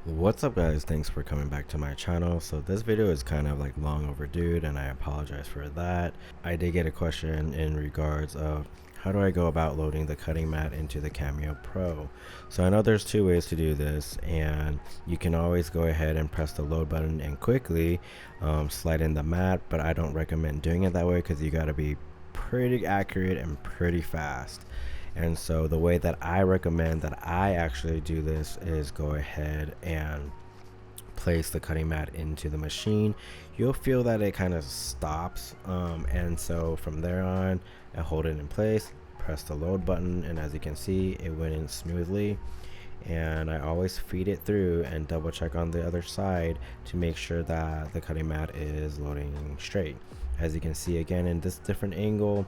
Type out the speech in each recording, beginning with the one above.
What's up guys, thanks for coming back to my channel. So this video is kind of like long overdue and I apologize for that. I did get a question in regards of how do I go about loading the cutting mat into the CameoPro. So I know there's two ways to do this, and you can always go ahead and press the load button and quickly slide in the mat, but I don't recommend doing it that way because you got to be pretty accurate and pretty fast. And so the way that I recommend that I actually do this is go ahead and place the cutting mat into the machine. You'll feel that it kind of stops, and so from there on, I hold it in place, press the load button, and as you can see, it went in smoothly. And I always feed it through and double check on the other side to make sure that the cutting mat is loading straight. As you can see again in this different angle,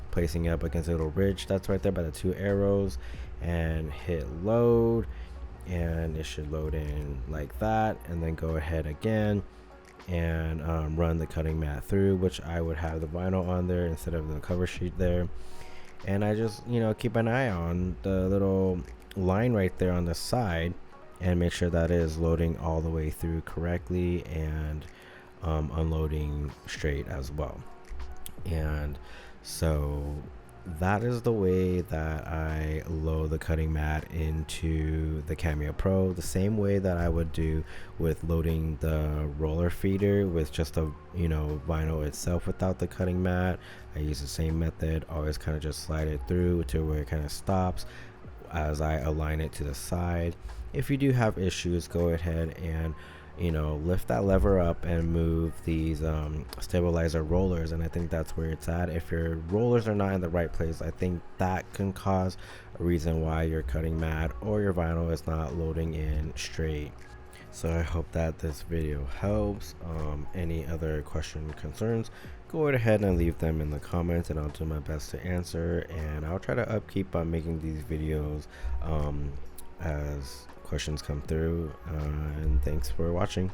placing it up against a little ridge that's right there by the two arrows, and hit load, and it should load in like that, and then go ahead again and run the cutting mat through, which I would have the vinyl on there instead of the cover sheet there. And I just keep an eye on the little line right there on the side and make sure that it is loading all the way through correctly and unloading straight as well. And so that is the way that I load the cutting mat into the CameoPro, the same way that I would do with loading the roller feeder with just the vinyl itself without the cutting mat. I use the same method, always kind of just slide it through to where it kind of stops as I align it to the side. If you do have issues, go ahead and lift that lever up and move these stabilizer rollers, and I think that's where it's at. If your rollers are not in the right place, I think that can cause a reason why your cutting mat or your vinyl is not loading in straight. So I hope that this video helps. Any other question concerns, go ahead and leave them in the comments and I'll do my best to answer, and I'll try to keep on making these videos as questions come through, and thanks for watching.